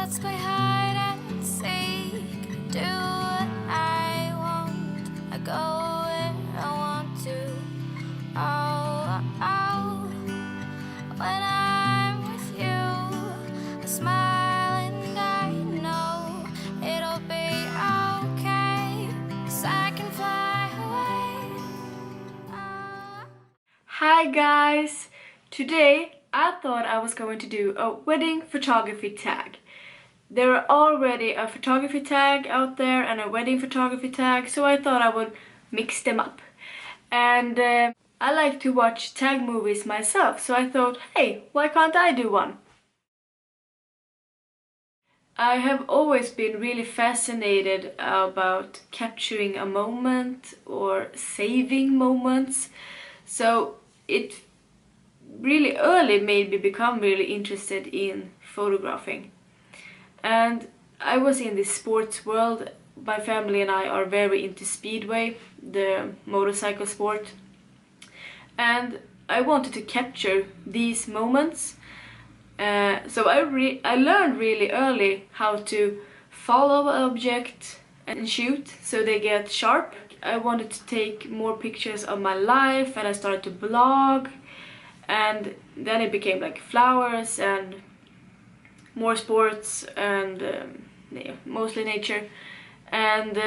Let's play hide and seek. Do what I want. I go where I want to. Oh, oh. When I'm with you, I smile and I know it'll be okay. 'Cause I can fly away. Oh. Hi guys! Today I thought I was going to do a wedding photography tag. There are already a photography tag out there and a wedding photography tag, so I thought I would mix them up. And I like to watch tag movies myself, so I thought, hey, why can't I do one? I have always been really fascinated about capturing a moment or saving moments, so it really early made me become really interested in photographing. And I was in the sports world. My family and I are very into speedway, the motorcycle sport. And I wanted to capture these moments. So I learned really early how to follow an object and shoot so they get sharp. I wanted to take more pictures of my life and I started to blog. And then it became like flowers and more sports and mostly nature. And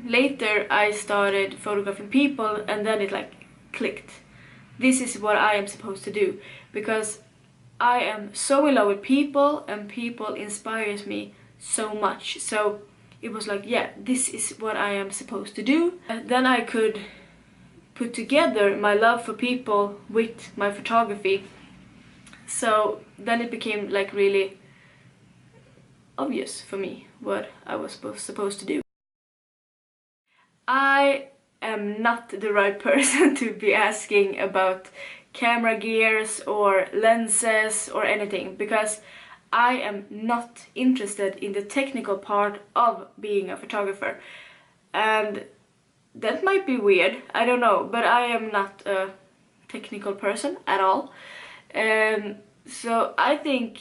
later I started photographing people, and then it like clicked. This is what I am supposed to do, because I am so in love with people and people inspires me so much. So it was like, yeah, this is what I am supposed to do. And then I could put together my love for people with my photography. So then it became like really obvious for me what I was supposed to do. I am not the right person to be asking about camera gears or lenses or anything, because I am not interested in the technical part of being a photographer. And that might be weird, I don't know, but I am not a technical person at all. So I think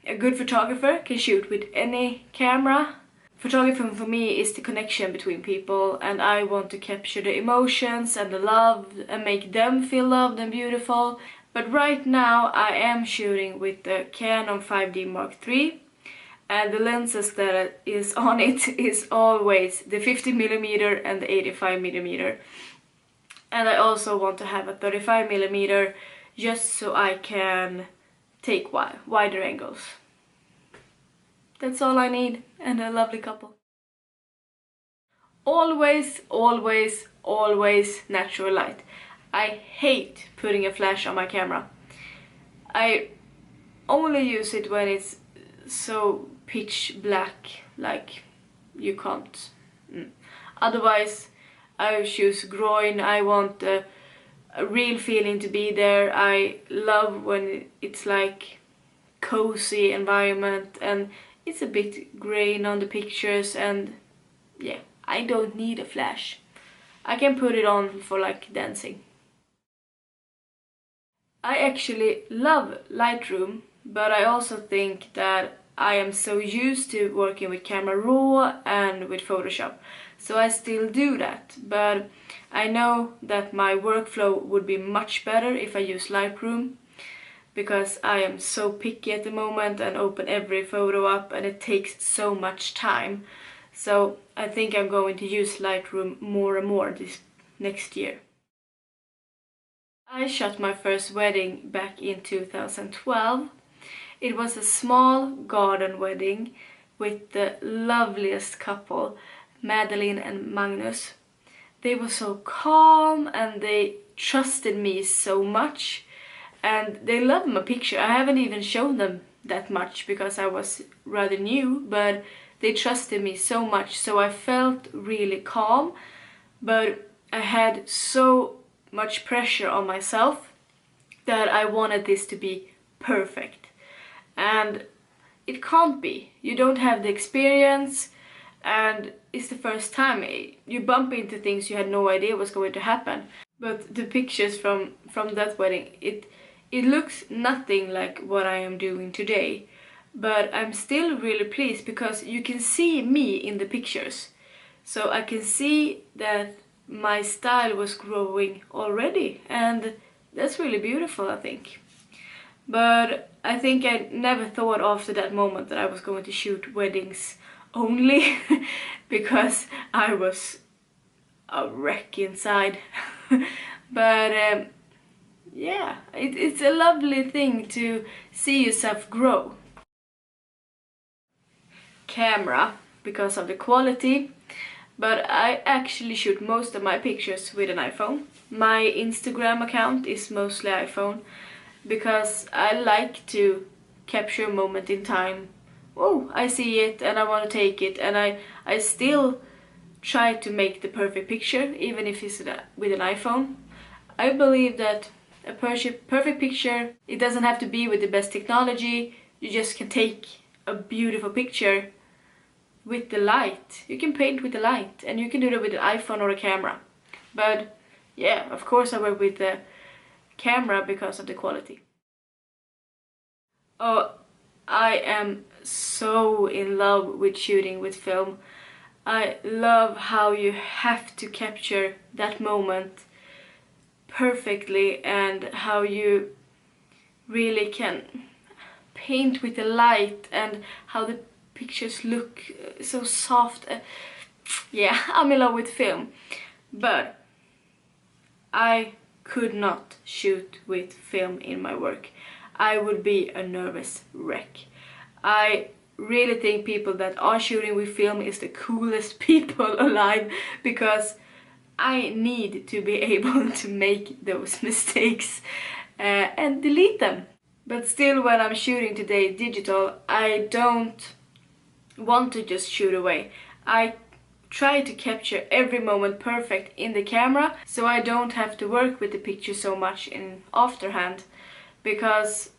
a good photographer can shoot with any camera. Photography for me is the connection between people, and I want to capture the emotions and the love and make them feel loved and beautiful. But right now I am shooting with the Canon 5D Mark III, and the lenses that is on it is always the 50mm and the 85mm. And I also want to have a 35mm just so I can take wider angles. That's all I need, and a lovely couple. Always, always, always natural light. I hate putting a flash on my camera. I only use it when it's so pitch black, like you can't. Otherwise, I choose groin. I want a real feeling to be there. I love when it's like cozy environment and it's a bit grain on the pictures, and yeah, I don't need a flash. I can put it on for like dancing. I actually love Lightroom, but I also think that I am so used to working with Camera Raw and with Photoshop, so I still do that. But I know that my workflow would be much better if I use Lightroom, because I am so picky at the moment and open every photo up, and it takes so much time. So I think I'm going to use Lightroom more and more this next year. I shot my first wedding back in 2012. It was a small garden wedding with the loveliest couple, Madeline and Magnus. They were so calm and they trusted me so much. And they love my picture. I haven't even shown them that much because I was rather new, but they trusted me so much, so I felt really calm. But I had so much pressure on myself that I wanted this to be perfect. And it can't be. You don't have the experience, and it's the first time. You bump into things you had no idea was going to happen. But the pictures from that wedding, it looks nothing like what I am doing today, but I'm still really pleased because you can see me in the pictures. So I can see that my style was growing already, and that's really beautiful, I think. But I think I never thought after that moment that I was going to shoot weddings only because I was a wreck inside. But yeah, it's a lovely thing to see yourself grow. Camera, because of the quality, but I actually shoot most of my pictures with an iPhone. My Instagram account is mostly iPhone because I like to capture a moment in time. Oh, I see it and I want to take it, and I still try to make the perfect picture, even if it's with an iPhone. I believe that a perfect picture, it doesn't have to be with the best technology. You just can take a beautiful picture with the light. You can paint with the light, and you can do that with an iPhone or a camera. But yeah, of course I work with the camera because of the quality. Oh, I am so in love with shooting with film. I love how you have to capture that moment perfectly, and how you really can paint with the light, and how the pictures look so soft. Yeah, I'm in love with film. But I could not shoot with film in my work. I would be a nervous wreck. I really think people that are shooting with film is the coolest people alive, because I need to be able to make those mistakes and delete them. But still, when I'm shooting today digital, I don't want to just shoot away. I try to capture every moment perfect in the camera, so I don't have to work with the picture so much in afterhand, because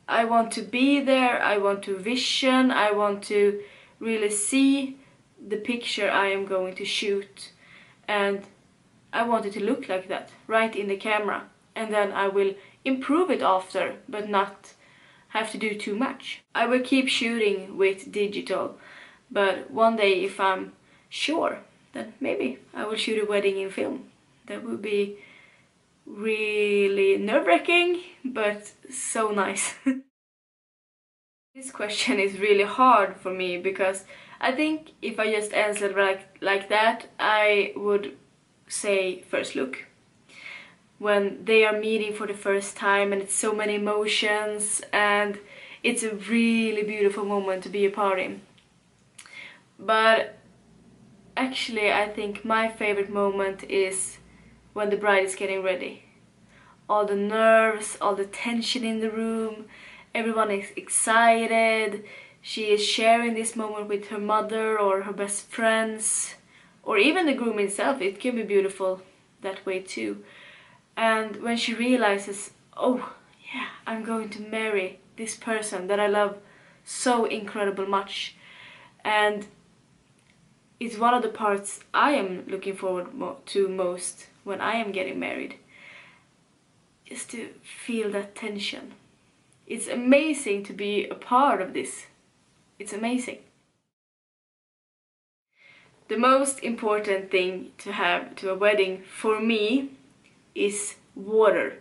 I want to be there, I want to vision, I want to really see the picture I am going to shoot, and I want it to look like that right in the camera, and then I will improve it after, but not have to do too much. I will keep shooting with digital, but one day, if I'm sure, then maybe I will shoot a wedding in film. That would be really nerve-wracking, but so nice. This question is really hard for me, because I think if I just answered like that, I would say first look. When they are meeting for the first time and it's so many emotions, and it's a really beautiful moment to be a part in. But actually, I think my favorite moment is when the bride is getting ready. All the nerves, all the tension in the room, everyone is excited. She is sharing this moment with her mother or her best friends, or even the groom himself. It can be beautiful that way too. And when she realizes, oh yeah, I'm going to marry this person that I love so incredible much. And it's one of the parts I am looking forward to most when I am getting married. Just to feel that tension. It's amazing to be a part of this. It's amazing. The most important thing to have to a wedding for me is water.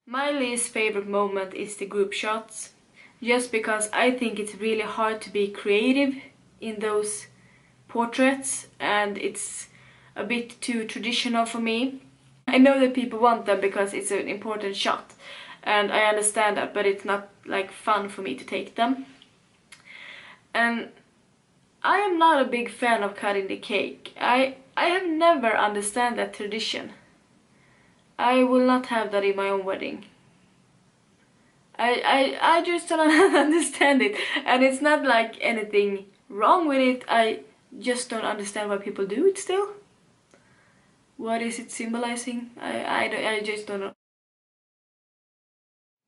My least favorite moment is the group shots, just because I think it's really hard to be creative in those portraits, and it's a bit too traditional for me. I know that people want them because it's an important shot, and I understand that, but it's not like fun for me to take them. And I am not a big fan of cutting the cake. I have never understand that tradition. I will not have that in my own wedding. I just don't understand it. And it's not like anything wrong with it. I just don't understand why people do it still. What is it symbolizing? I just don't know.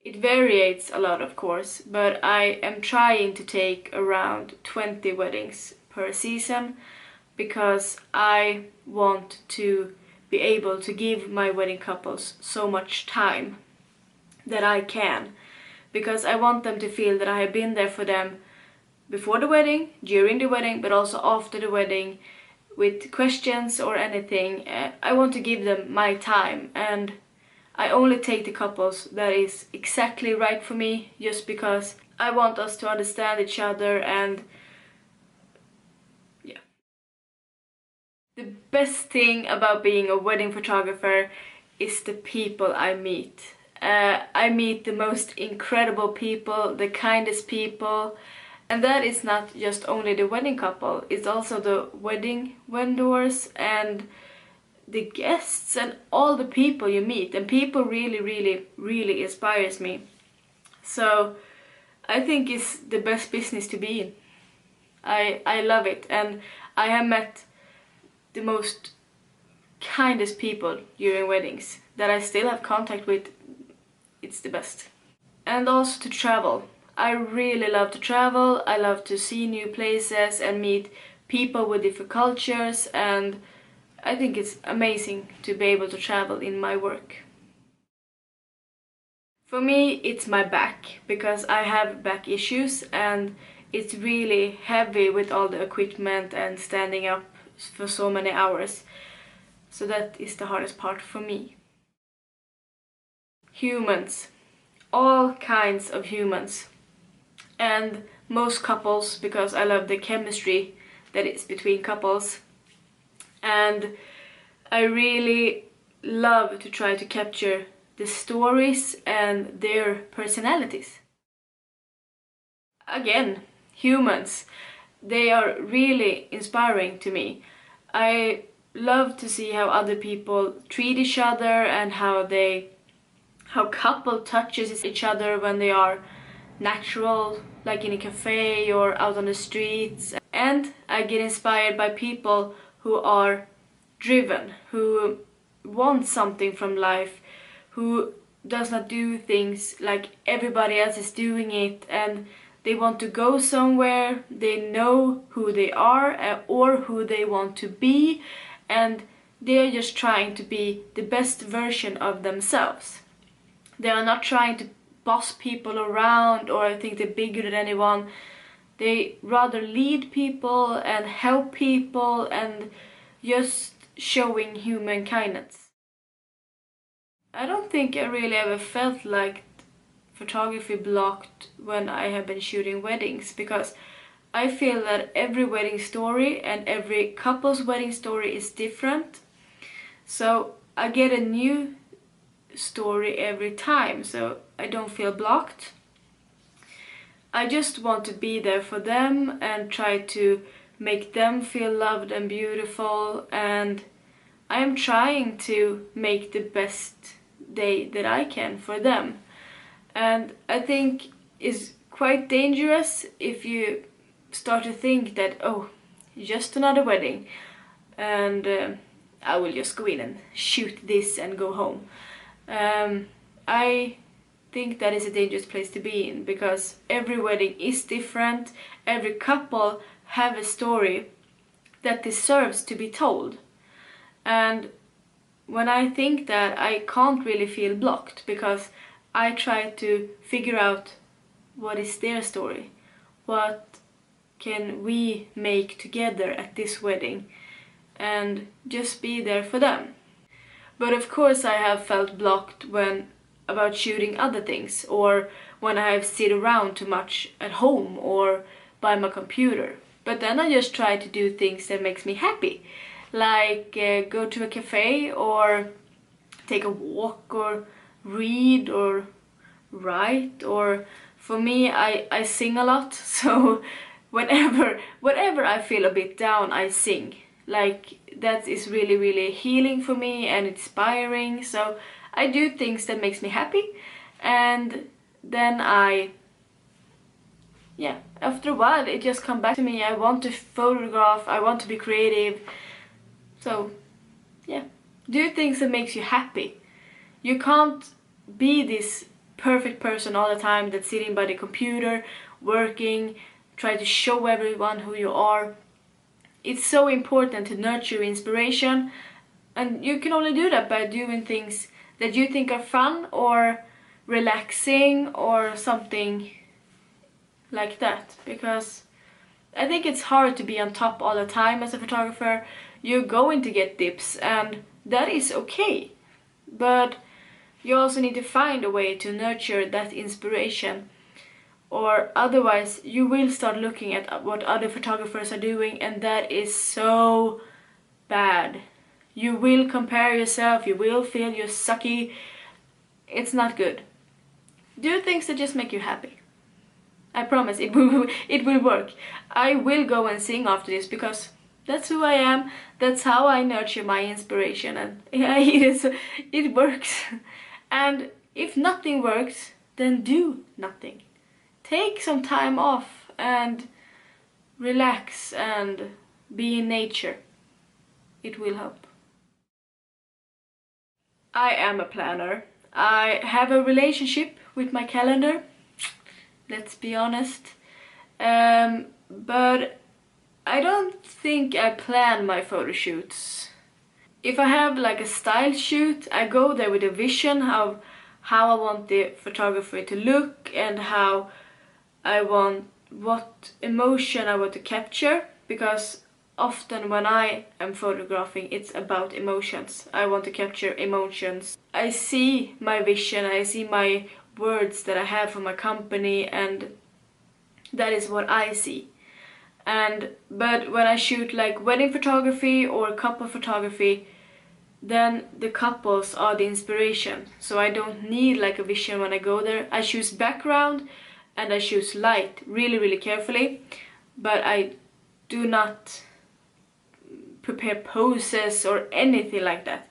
It varies a lot, of course, but I am trying to take around 20 weddings per season, because I want to be able to give my wedding couples so much time that I can, because I want them to feel that I have been there for them before the wedding, during the wedding, but also after the wedding with questions or anything. I want to give them my time, and I only take the couples that is exactly right for me, just because I want us to understand each other. And yeah. The best thing about being a wedding photographer is the people I meet. I meet the most incredible people, the kindest people, and that is not just only the wedding couple, it's also the wedding vendors and the guests and all the people you meet. And people really inspires me. So I think it's the best business to be in. I love it, and I have met the most kindest people during weddings that I still have contact with. It's the best. And also to travel. I really love to travel. I love to see new places and meet people with different cultures, and I think it's amazing to be able to travel in my work. For me, it's my back, because I have back issues and it's really heavy with all the equipment and standing up for so many hours. So that is the hardest part for me. Humans. All kinds of humans. And most couples, because I love the chemistry that is between couples. And I really love to try to capture the stories and their personalities. Again, humans. They are really inspiring to me. I love to see how other people treat each other and how couple touches each other when they are natural, like in a cafe or out on the streets. And I get inspired by people who are driven, who want something from life, who does not do things like everybody else is doing it, and they want to go somewhere, they know who they are or who they want to be, and they're just trying to be the best version of themselves. They are not trying to boss people around or think they're bigger than anyone. They rather lead people and help people and just showing human kindness. I don't think I really ever felt like photography blocked when I have been shooting weddings, because I feel that every wedding story and every couple's wedding story is different. So I get a new story every time, so I don't feel blocked. I just want to be there for them and try to make them feel loved and beautiful, and I am trying to make the best day that I can for them. And I think it's quite dangerous if you start to think that, oh, just another wedding, and I will just go in and shoot this and go home. I think that is a dangerous place to be in, because every wedding is different, every couple have a story that deserves to be told. And when I think that, I can't really feel blocked, because I try to figure out what is their story, what can we make together at this wedding, and just be there for them. But of course I have felt blocked when about shooting other things, or when I have sit around too much at home or by my computer. But then I just try to do things that makes me happy, like go to a cafe or take a walk or read or write. Or for me, I sing a lot, so whenever I feel a bit down, I sing. Like, that is really healing for me and inspiring. So I do things that makes me happy, and then after a while it just comes back to me. I want to photograph, I want to be creative. So yeah, do things that makes you happy. You can't be this perfect person all the time that's sitting by the computer, working, try to show everyone who you are. It's so important to nurture inspiration, and you can only do that by doing things that you think are fun or relaxing or something like that, because I think it's hard to be on top all the time as a photographer. You're going to get dips, and that is okay. But you also need to find a way to nurture that inspiration, or otherwise you will start looking at what other photographers are doing, and that is so bad. You will compare yourself, you will feel you're sucky. It's not good. Do things that just make you happy. I promise it will work. I will go and sing after this because that's who I am. That's how I nurture my inspiration, and yeah, it works. And if nothing works, then do nothing. Take some time off and relax and be in nature. It will help. I am a planner. I have a relationship with my calendar. Let's be honest. But I don't think I plan my photo shoots. If I have like a style shoot, I go there with a vision of how I want the photography to look and how I want, what emotion I want to capture, because often when I am photographing, it's about emotions. I want to capture emotions. I see my vision, I see my words that I have for my company, and that is what I see. But when I shoot like wedding photography or couple photography, then the couples are the inspiration. So I don't need like a vision when I go there. I choose background and I choose light really carefully, but I do not prepare poses or anything like that.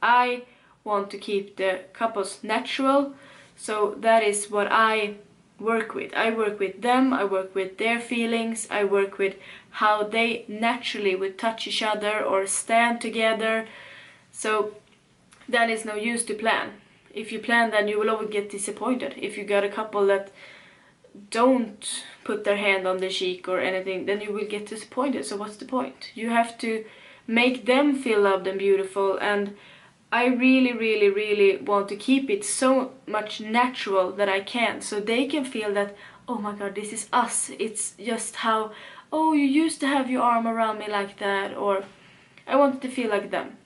I want to keep the couples natural, so that is what I work with. I work with them, I work with their feelings, I work with how they naturally would touch each other or stand together. So that is no use to plan. If you plan, then you will always get disappointed. If you got a couple that don't put their hand on the cheek or anything, then you will get disappointed. So what's the point? You have to make them feel loved and beautiful, and I really want to keep it so much natural that I can, so they can feel that, oh my god, this is us. It's just how, oh, you used to have your arm around me like that, or I wanted to feel like them.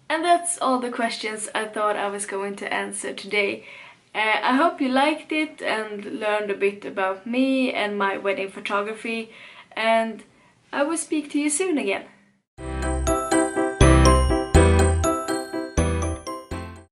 And that's all the questions I thought I was going to answer today. I hope you liked it and learned a bit about me and my wedding photography, and I will speak to you soon again.